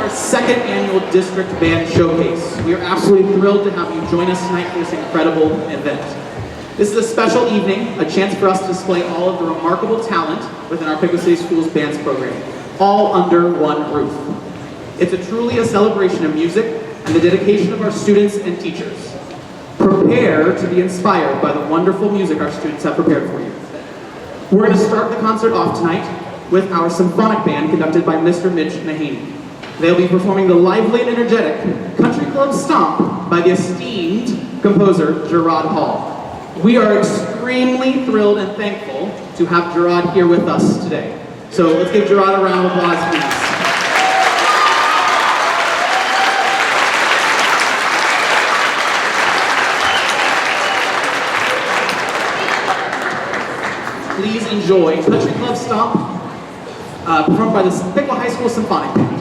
our second annual District Band Showcase. We are absolutely thrilled to have you join us tonight for this incredible event. This is a special evening, a chance for us to display all of the remarkable talent within our Piqua City Schools Bands program, all under one roof. It's truly a celebration of music and the dedication of our students and teachers. Prepare to be inspired by the wonderful music our students have prepared for you. We're going to start the concert off tonight with our symphonic band conducted by Mr. Mitch Mahaney. They'll be performing the lively and energetic Country Club Stomp by the esteemed composer Gerard Hall. We are extremely thrilled and thankful to have Gerard here with us today. So let's give Gerard a round of applause, please. Please enjoy Country Club Stomp, performed by the Piqua High School Symphonic Band.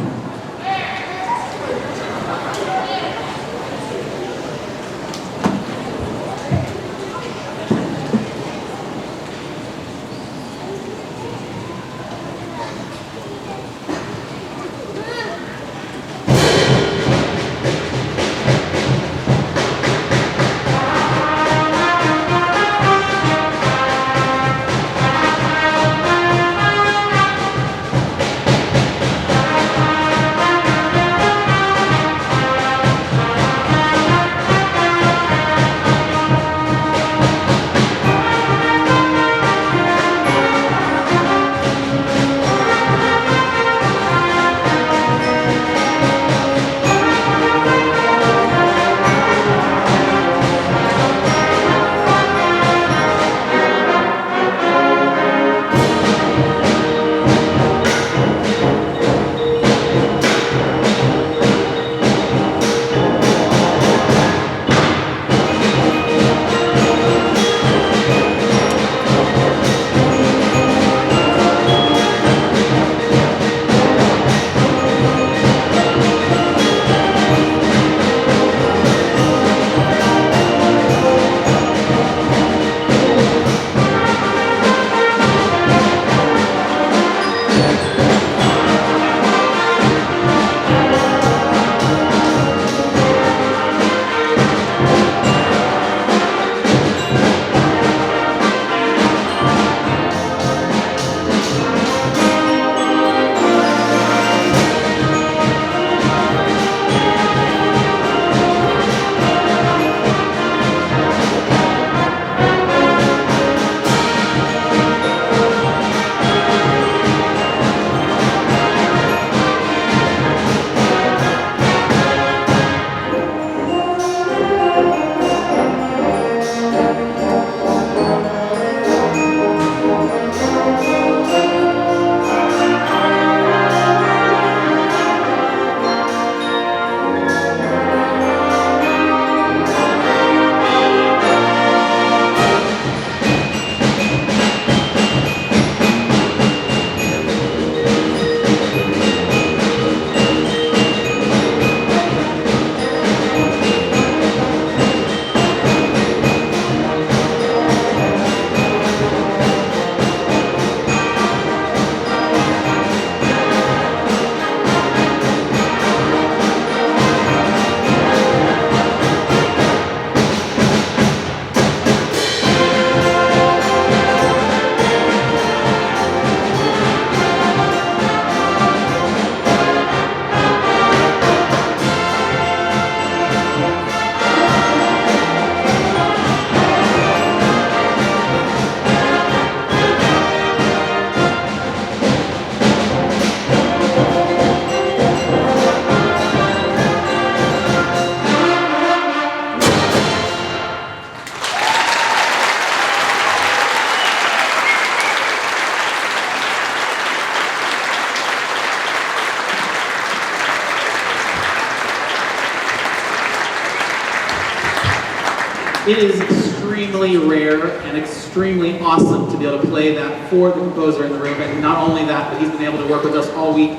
It is extremely rare and extremely awesome to be able to play that for the composer in the room, and not only that, but he's been able to work with us all week.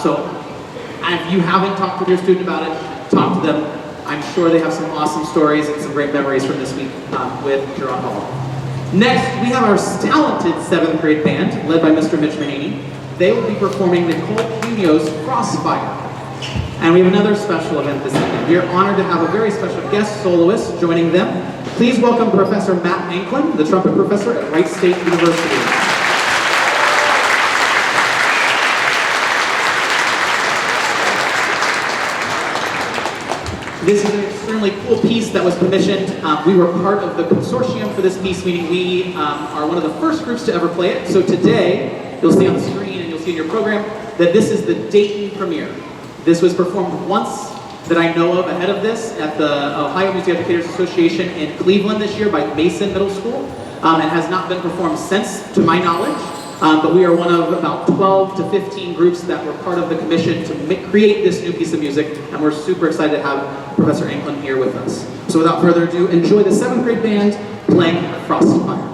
So if you haven't talked with your student about it, talk to them. I'm sure they have some awesome stories and some great memories from this week with Gerard Hall. Next, we have our talented 7th grade band, led by Mr. Mitch Mahaney. They will be performing Nicole Quino's Crossfire. And we have another special event this evening. We are honored to have a very special guest soloist joining them. Please welcome Professor Matt Anklin, the trumpet professor at Wright State University. This is an extremely cool piece that was commissioned. We were part of the consortium for this piece, meaning we are one of the first groups to ever play it. So today, you'll see on the screen and you'll see in your program that this is the Dayton premiere. This was performed once that I know of ahead of this at the Ohio Music Educators Association in Cleveland this year by Mason Middle School, and has not been performed since, to my knowledge. But we are one of about 12 to 15 groups that were part of the commission to create this new piece of music, and we're super excited to have Professor Anklin here with us. So without further ado, enjoy the 7th grade band playing Frostfire.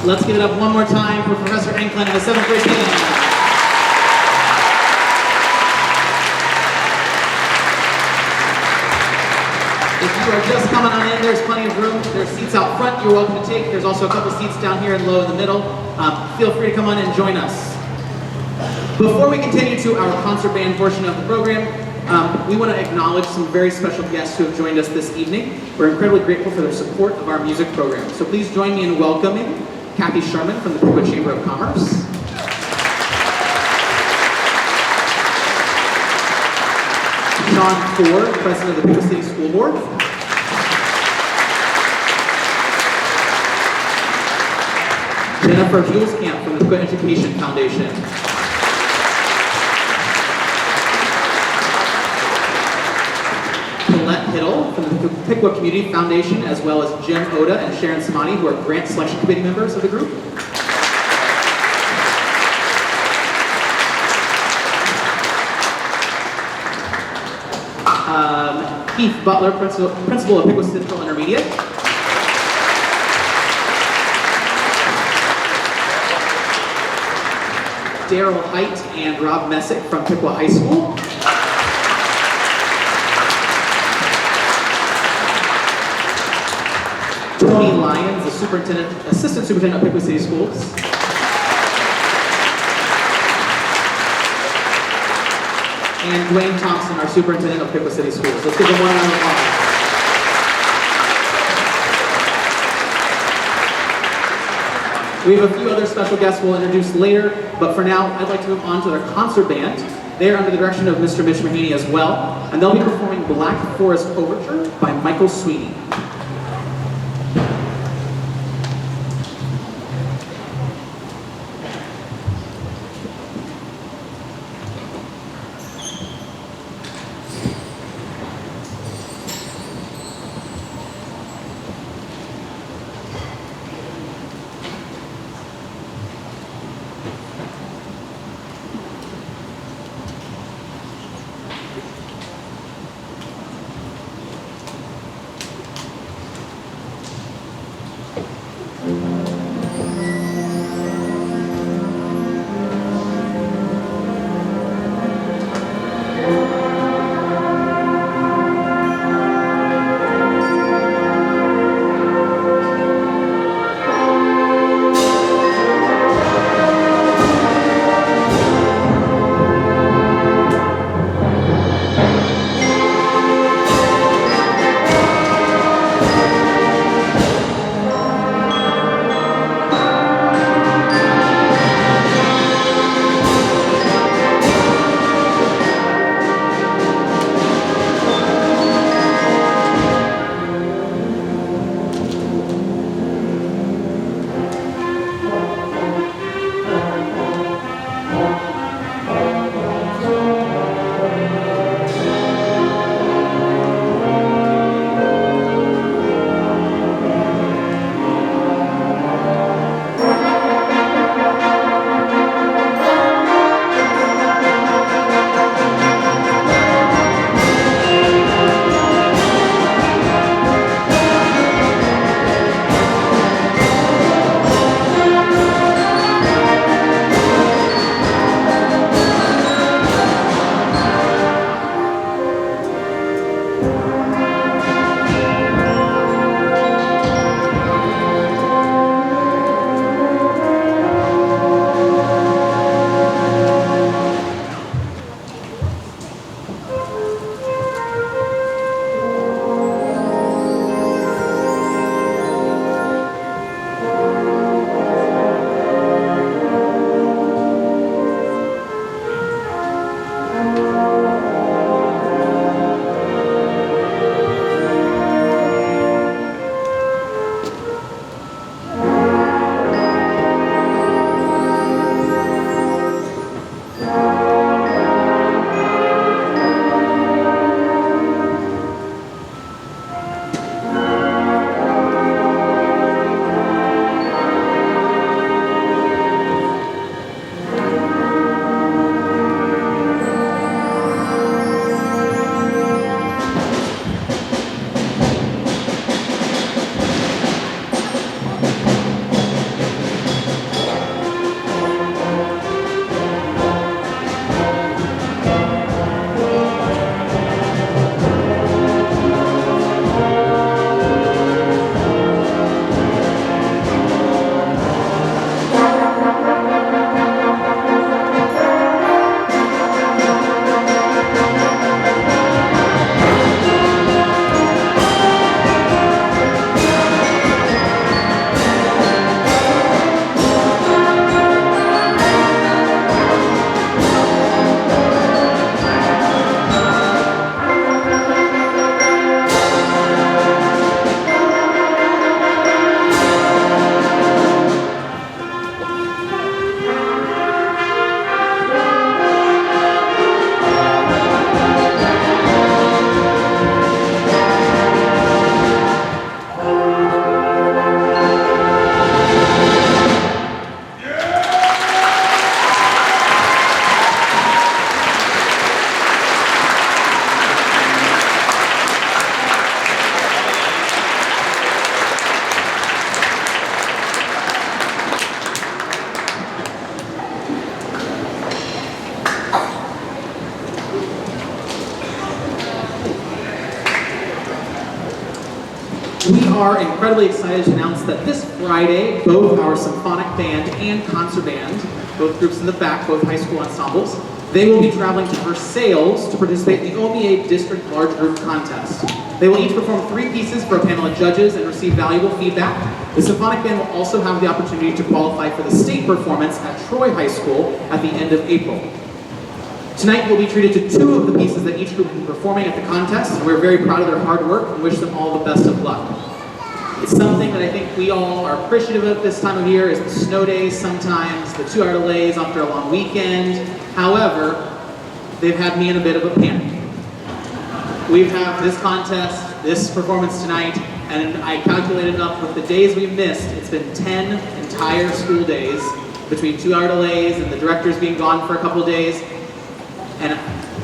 Let's give it up one more time for Professor Anklin and the 7th grade band. If you are just coming on in, there's plenty of room. There's seats out front you're welcome to take. There's also a couple seats down here and low in the middle. Feel free to come on and join us. Before we continue to our concert band portion of the program, we want to acknowledge some very special guests who have joined us this evening. We're incredibly grateful for their support of our music program. So please join me in welcoming Kathy Sherman from the Piqua Chamber of Commerce. Sean Ford, President of the Piqua City School Board. Jennifer Hulskamp from the Piqua Education Foundation. Colette Hiddle from the Piqua Community Foundation, as well as Jim Oda and Sharon Samani, who are grant selection committee members of the group. Keith Butler, principal of Piqua Central Intermediate. Daryl Height and Rob Messick from Piqua High School. Tony Lyons, the assistant superintendent of Piqua City Schools. And Dwayne Thompson, our superintendent of Piqua City Schools. Let's give them one round of applause. We have a few other special guests we'll introduce later, but for now, I'd like to move on to their concert band. They are under the direction of Mr. Mitch Mahaney as well, and they'll be performing Black Forest Overture by Michael Sweeney. We are incredibly excited to announce that this Friday, both our symphonic band and concert band, both groups in the back, both high school ensembles, they will be traveling to Versailles to participate in the OMEA District Large Group Contest. They will each perform 3 pieces for a panel of judges and receive valuable feedback. The symphonic band will also have the opportunity to qualify for the state performance at Troy High School at the end of April. Tonight you'll be treated to 2 of the pieces that each group will be performing at the contest, and we're very proud of their hard work and wish them all the best of luck. It's something that I think we all are appreciative of this time of year, is the snow days sometimes, the 2-hour delays after a long weekend. However, they've had me in a bit of a panic. We've had this contest, this performance tonight, and I calculated up with the days we've missed, it's been 10 entire school days between 2-hour delays and the directors being gone for a couple of days. And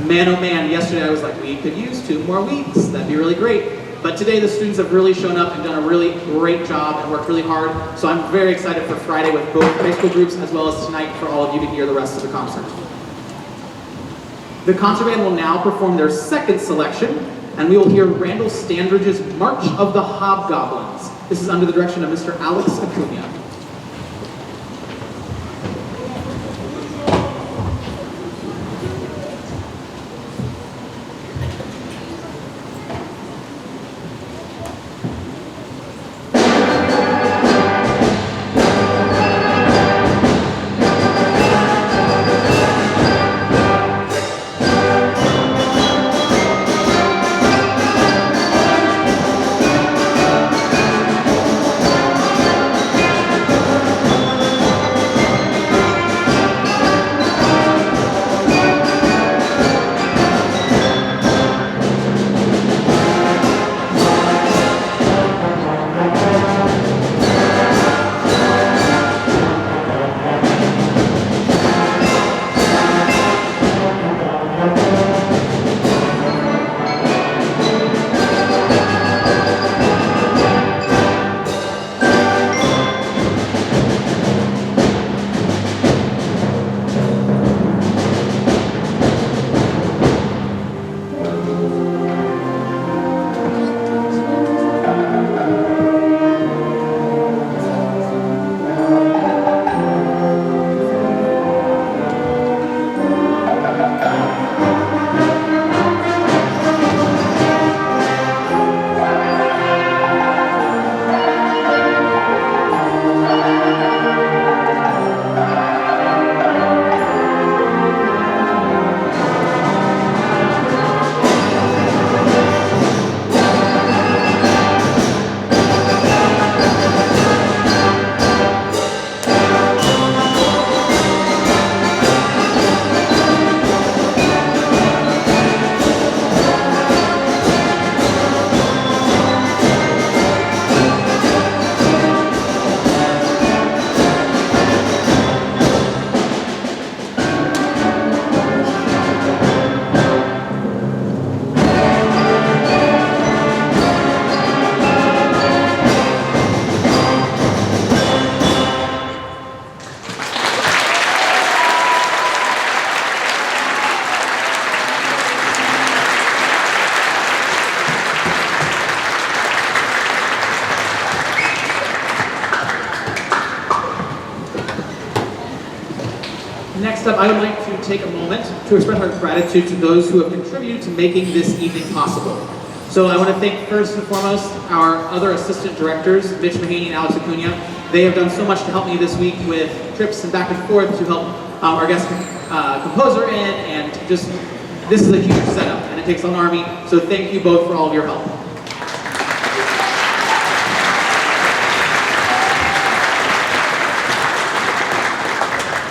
man, oh man, yesterday I was like, we could use 2 more weeks. That'd be really great. But today the students have really shown up and done a really great job and worked really hard. So I'm very excited for Friday with both high school groups as well as tonight for all of you to hear the rest of the concert. The concert band will now perform their second selection, and we will hear Randall Standridge's March of the Hobgoblins. This is under the direction of Mr. Alex Acuna. Next up, I would like to take a moment to express our gratitude to those who have contributed to making this evening possible. So I want to thank first and foremost our other assistant directors, Mitch Mahaney and Alex Acuna. They have done so much to help me this week with trips and back and forth to help our guest composer in, and just, this is a huge setup and it takes an army, so thank you both for all of your help.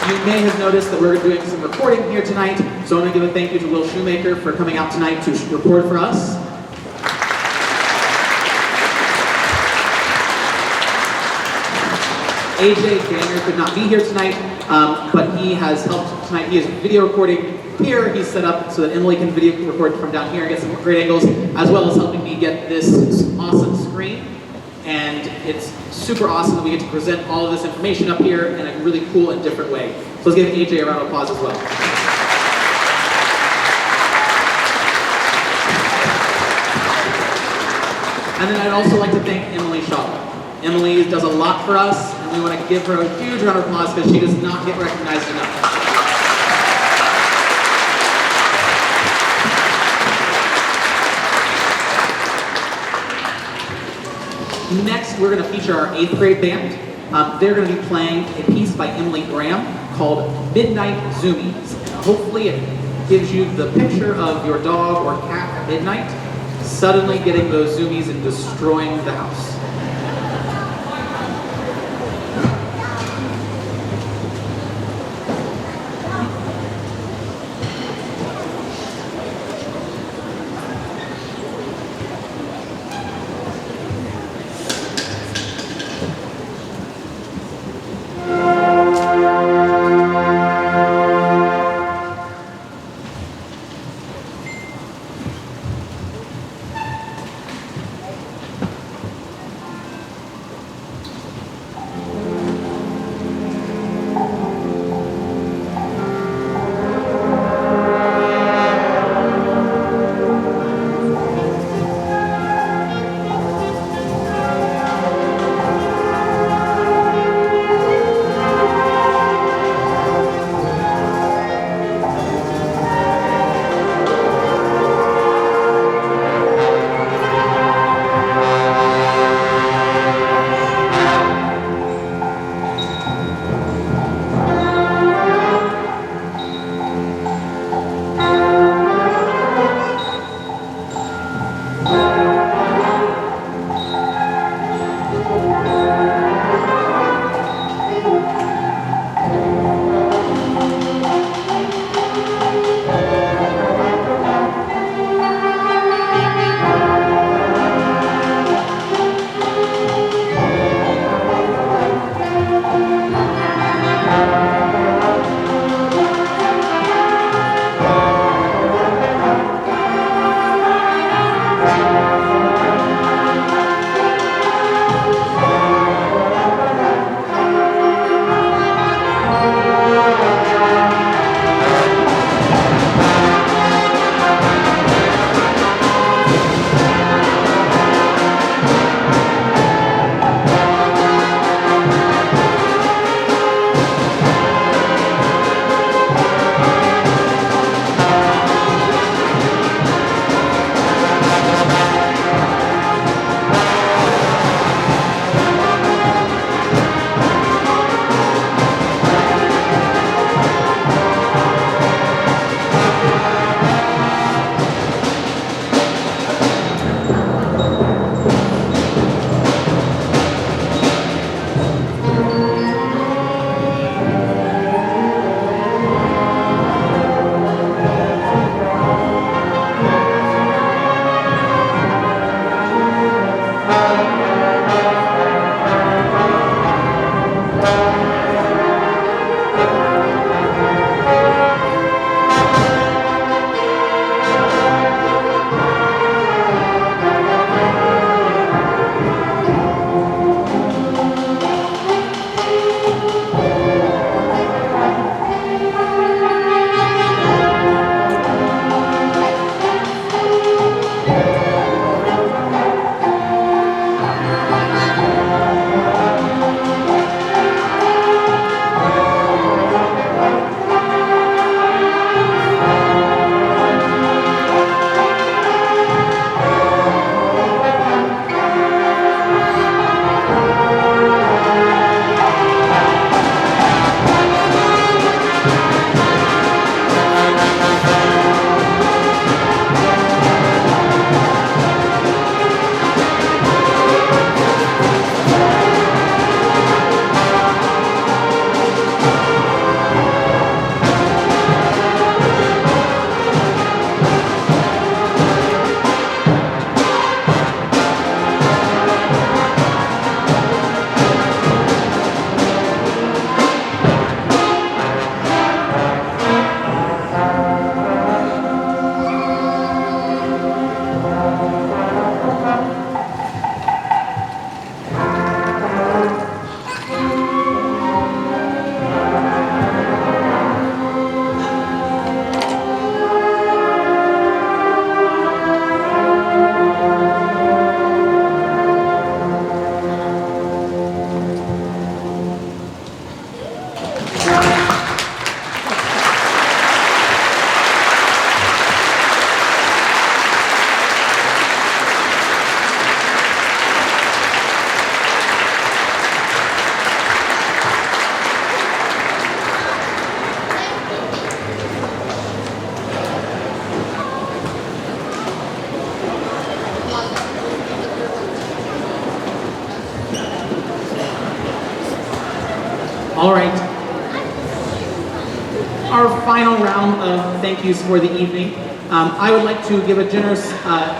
You may have noticed that we're doing some recording here tonight, so I want to give a thank you to Will Shoemaker for coming out tonight to record for us. AJ Danner could not be here tonight, but he has helped tonight. He is video recording here. He's set up so that Emily can video record from down here and get some great angles, as well as helping me get this awesome screen. And it's super awesome that we get to present all of this information up here in a really cool and different way. So let's give AJ a round of applause as well. And then I'd also like to thank Emily Shaw. Emily does a lot for us, and we want to give her a huge round of applause because she does not get recognized enough. Next, we're going to feature our 8th grade band. They're going to be playing a piece by Emily Graham called Midnight Zoomies. Hopefully it gives you the picture of your dog or cat at midnight suddenly getting those zoomies and destroying the house. All right. Our final round of thank yous for the evening. I would like to give a generous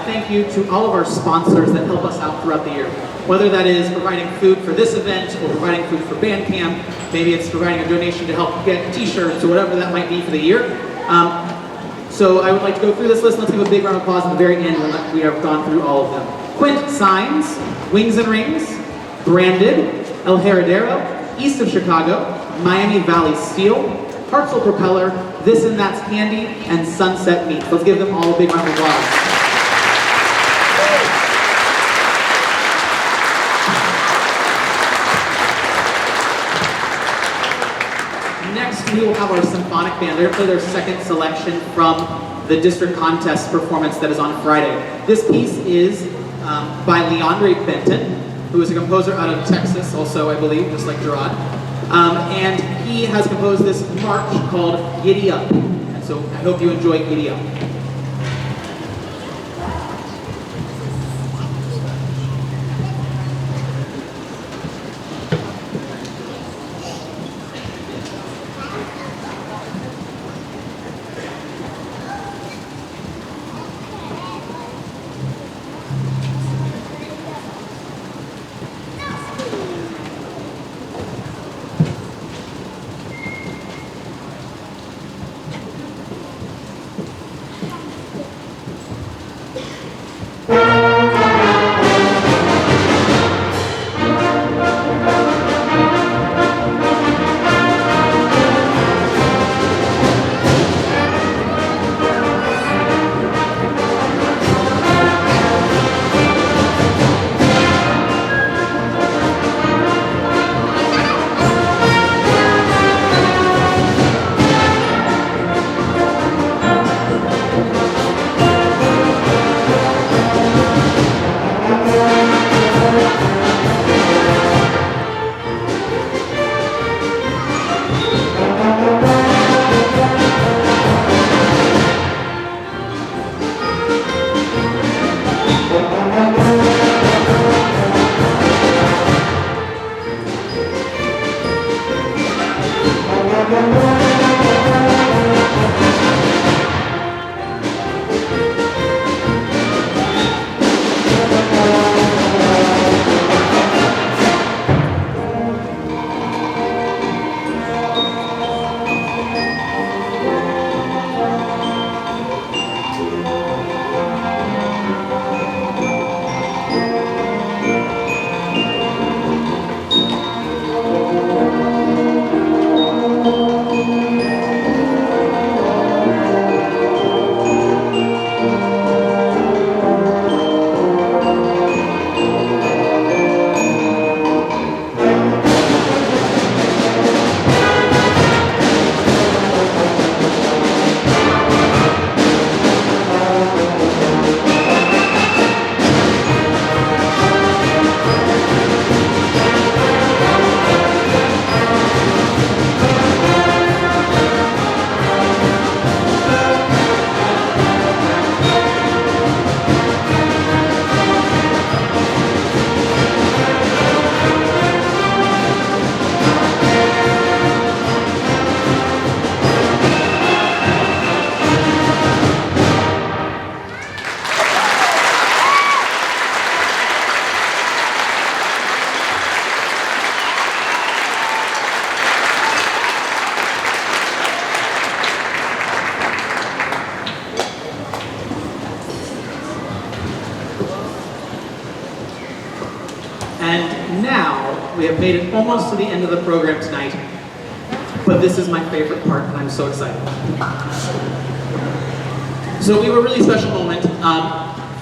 thank you to all of our sponsors that help us out throughout the year. Whether that is providing food for this event or providing food for band camp, maybe it's providing a donation to help get t-shirts or whatever that might be for the year. So I would like to go through this list. Let's give a big round of applause at the very end when we have gone through all of them. Quint Signs, Wings and Rings, Branded, El Heredero, East of Chicago, Miami Valley Steel, Hartzell Propeller, This and That's Candy, and Sunset Meats. Let's give them all a big round of applause. Next, we will have our symphonic band. They're going to play their second selection from the district contest performance that is on Friday. This piece is by Leandre Benton, who is a composer out of Texas, also, I believe, just like Gerard. And he has composed this march called Giddy Up. And so I hope you enjoy Giddy Up. And now, we have made it almost to the end of the program tonight, but this is my favorite part, and I'm so excited. So we have a really special moment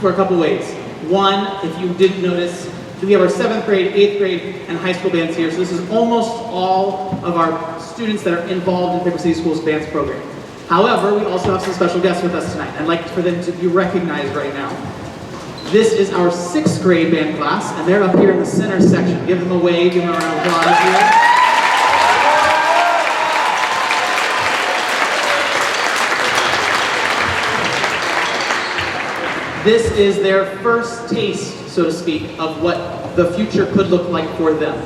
for a couple ways. One, if you didn't notice, we have our 7th grade, 8th grade, and high school bands here, so this is almost all of our students that are involved in Piqua City Schools dance program. However, we also have some special guests with us tonight. I'd like for them to be recognized right now. This is our 6th grade band class, and they're up here in the center section. Give them a wave, give them a round of applause here. This is their first taste, so to speak, of what the future could look like for them.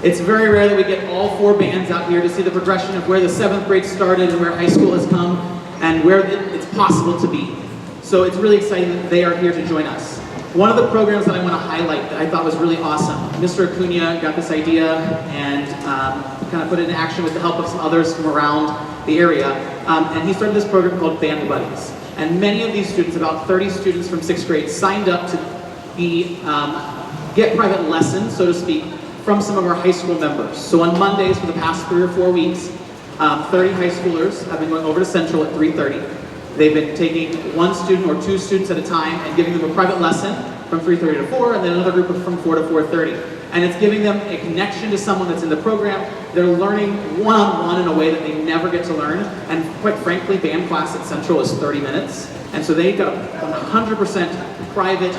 It's very rare that we get all 4 bands out here to see the progression of where the 7th grade started and where high school has come and where it's possible to be. So it's really exciting that they are here to join us. One of the programs that I want to highlight that I thought was really awesome, Mr. Acuna got this idea and kind of put it into action with the help of some others from around the area. And he started this program called Band Buddies. And many of these students, about 30 students from 6th grade, signed up to get private lessons, so to speak, from some of our high school members. So on Mondays for the past 3 or 4 weeks, 30 high schoolers have been going over to Central at 3:30. They've been taking 1 student or 2 students at a time and giving them a private lesson from 3:30 to 4, and then another group from 4 to 4:30. And it's giving them a connection to someone that's in the program. They're learning one-on-one in a way that they never get to learn. And quite frankly, band class at Central is 30 minutes. And so they got a 100% private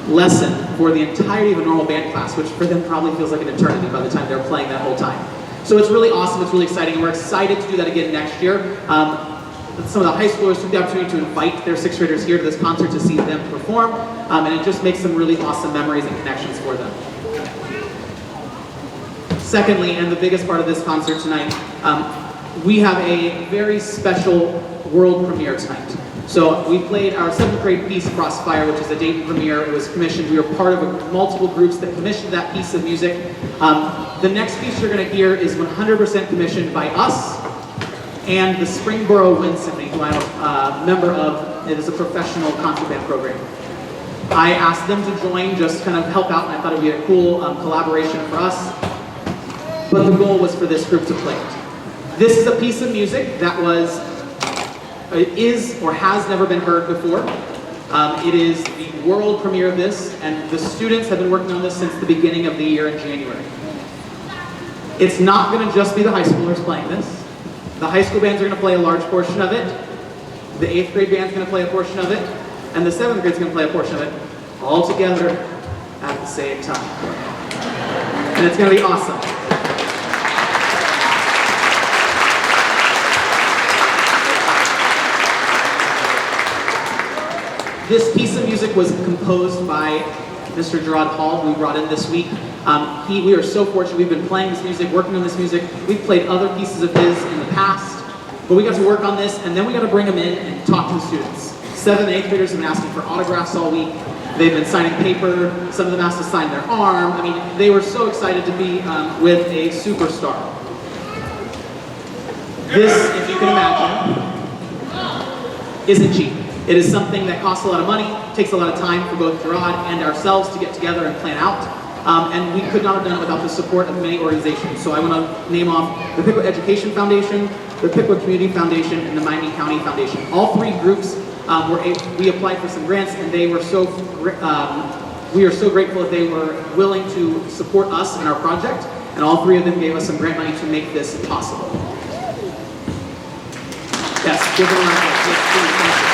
lesson for the entirety of a normal band class, which for them probably feels like an eternity by the time they're playing that whole time. So it's really awesome, it's really exciting, and we're excited to do that again next year. Some of the high schoolers took the opportunity to invite their 6th graders here to this concert to see them perform, and it just makes some really awesome memories and connections for them. Secondly, and the biggest part of this concert tonight, we have a very special world premiere tonight. So we played our 7th grade piece, Crossfire, which is a Dayton premiere. It was commissioned. We were part of multiple groups that commissioned that piece of music. The next piece you're going to hear is 100% commissioned by us and the Springboro Wind Symphony, who I'm a member of. It is a professional concert band program. I asked them to join, just kind of help out, and I thought it would be a cool collaboration for us. But the goal was for this group to play it. This is a piece of music that is or has never been heard before. It is the world premiere of this, and the students have been working on this since the beginning of the year in January. It's not going to just be the high schoolers playing this. The high school bands are going to play a large portion of it. The 8th grade band's going to play a portion of it, and the 7th grade's going to play a portion of it, all together at the same time. And it's going to be awesome. This piece of music was composed by Mr. Gerard Hall, who we brought in this week. We are so fortunate. We've been playing this music, working on this music. We've played other pieces of his in the past, but we got to work on this, and then we got to bring him in and talk to the students. 7th and 8th graders have been asking for autographs all week. They've been signing paper. Some of them asked to sign their arm. I mean, they were so excited to be with a superstar. This, if you can imagine, isn't cheap. It is something that costs a lot of money, takes a lot of time for both Gerard and ourselves to get together and plan out. And we could not have done it without the support of many organizations. So I want to name off the Piqua Education Foundation, the Piqua Community Foundation, and the Miami County Foundation. All 3 groups, we applied for some grants, and we are so grateful that they were willing to support us in our project, and all 3 of them gave us some grant money to make this possible. Yes, give them a round of applause. Thank you.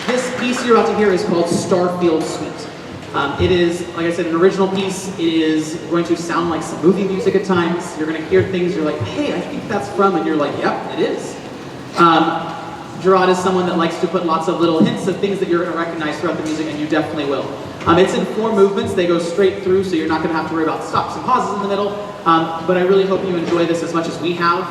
This piece you're about to hear is called Starfield Suite. It is, like I said, an original piece. It is going to sound like some movie music at times. You're going to hear things you're like, hey, I think that's from, and you're like, yep, it is. Gerard is someone that likes to put lots of little hints of things that you're going to recognize throughout the music, and you definitely will. It's in 4 movements. They go straight through, so you're not going to have to worry about stops and pauses in the middle. But I really hope you enjoy this as much as we have.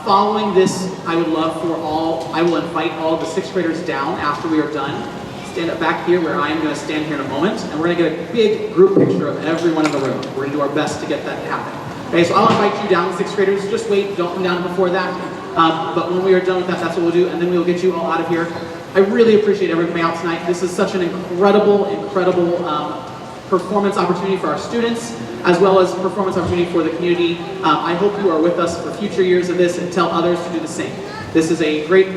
Following this, I will invite all of the 6th graders down after we are done. Stand up back here where I am going to stand here in a moment, and we're going to get a big group picture of everyone in the room. We're going to do our best to get that to happen. Okay, so I'll invite you down, 6th graders. Just wait, don't come down before that. But when we are done with that, that's what we'll do, and then we'll get you all out of here. I really appreciate everyone coming out tonight. This is such an incredible performance opportunity for our students, as well as performance opportunity for the community. I hope you are with us for future years of this and tell others to do the same. This is a great,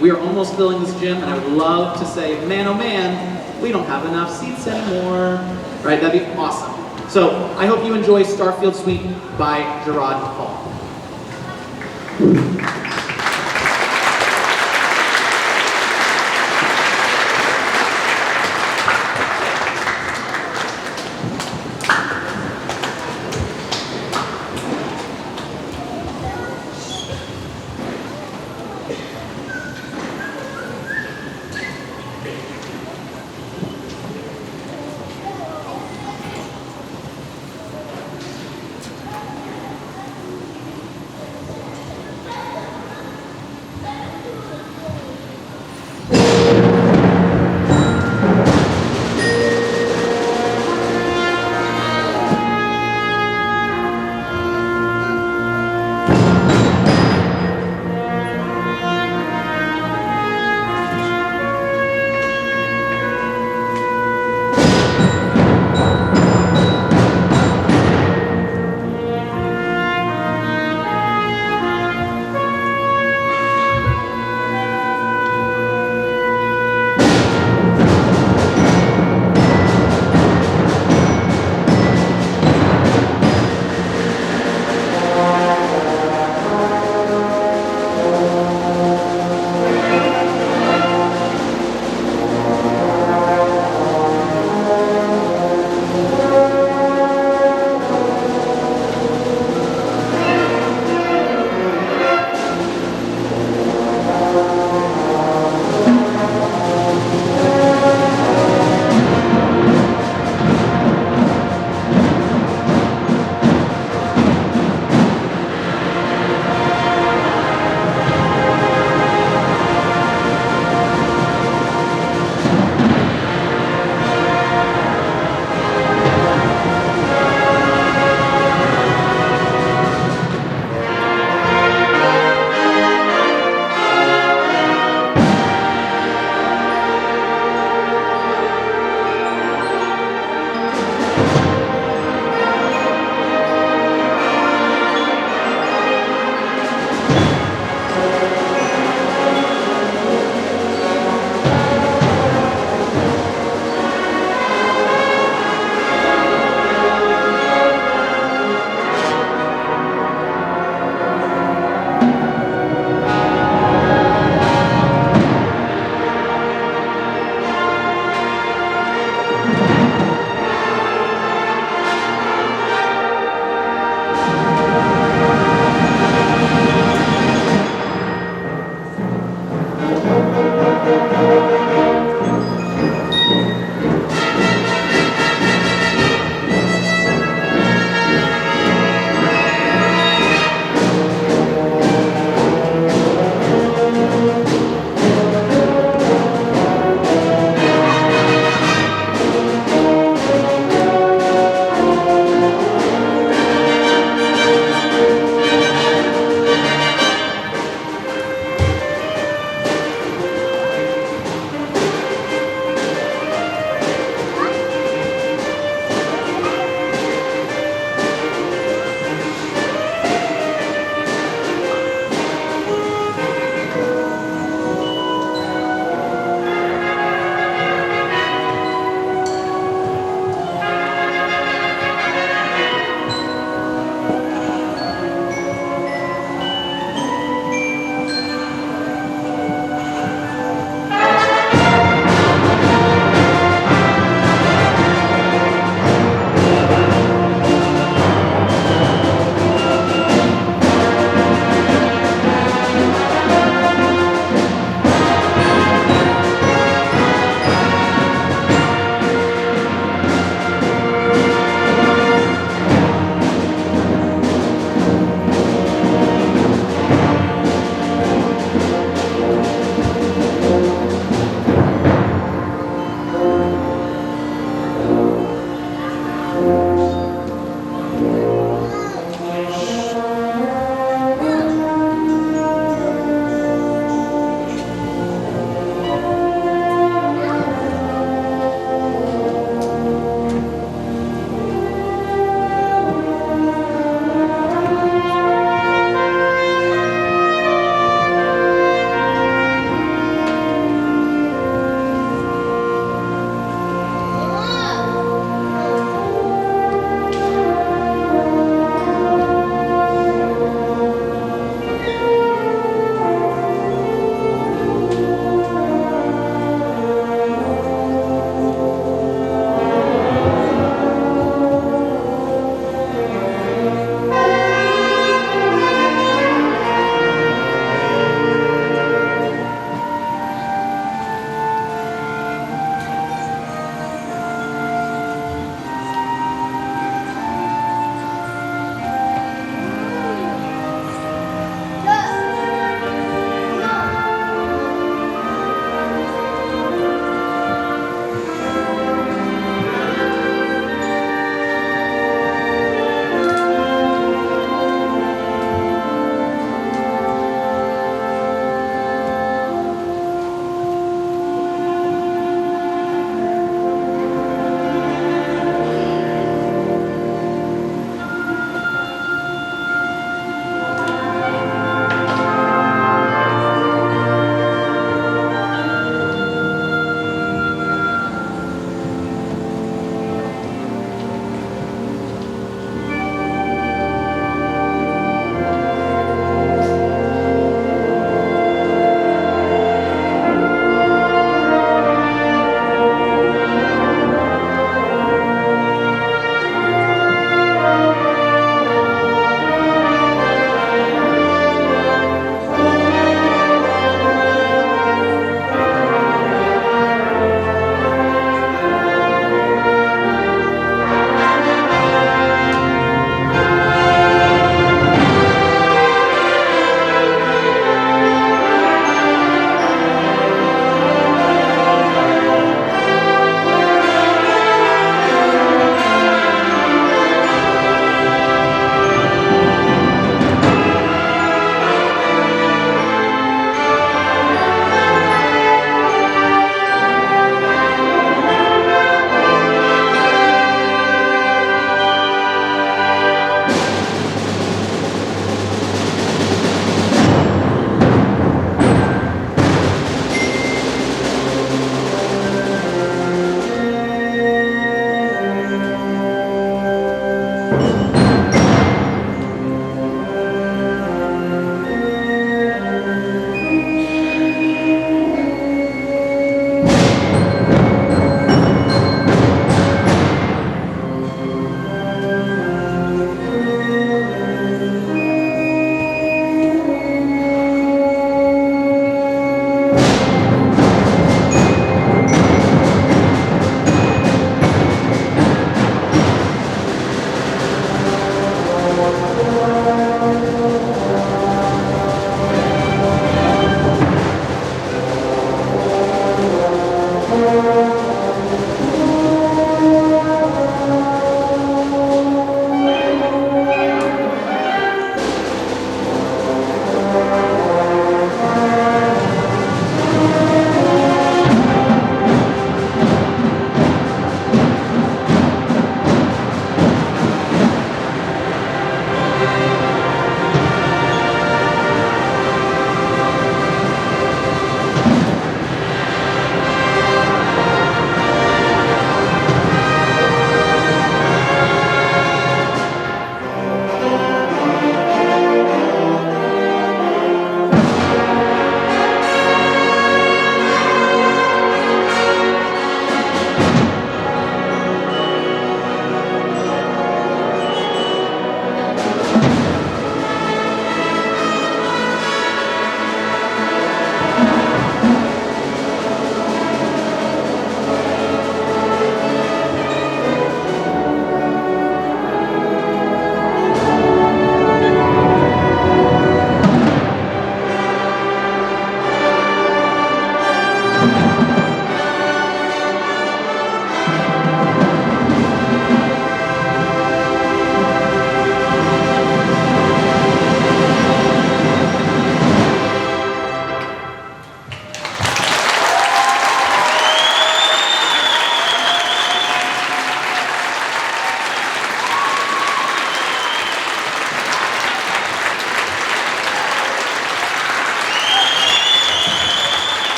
we are almost filling this gym, and I would love to say, man, oh man, we don't have enough seats anymore. Right, that'd be awesome. So I hope you enjoy Starfield Suite by Gerard Hall.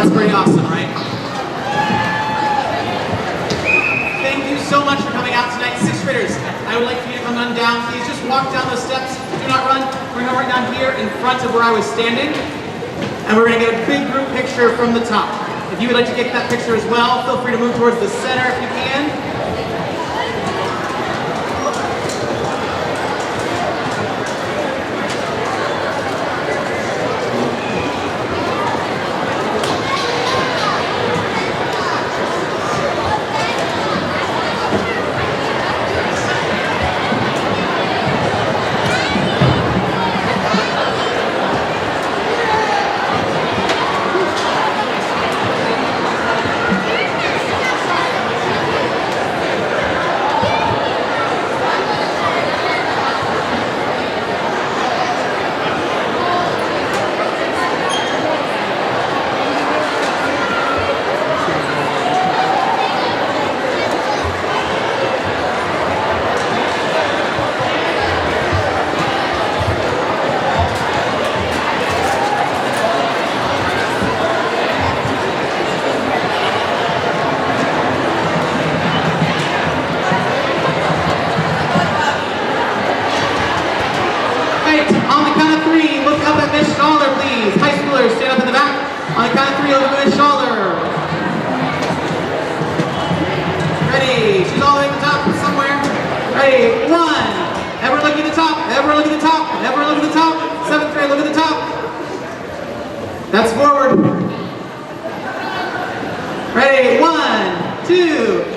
That's pretty awesome, right? Thank you so much for coming out tonight. Sixth graders, I would like for you to come on down. Please just walk down those steps. Do not run. We're going to run down here in front of where I was standing. And we're going to get a big group picture from the top. If you would like to get that picture as well, feel free to move towards the center if you can. On the count of three, look up at Miss Schaller, please. High schoolers, stand up in the back. On the count of three, look at Miss Schaller. Ready? She's all the way at the top somewhere. Ready? One. Everyone look at the top. Everyone look at the top. Everyone look at the top. Seventh grade, look at the top. That's forward. Ready? 1, 2.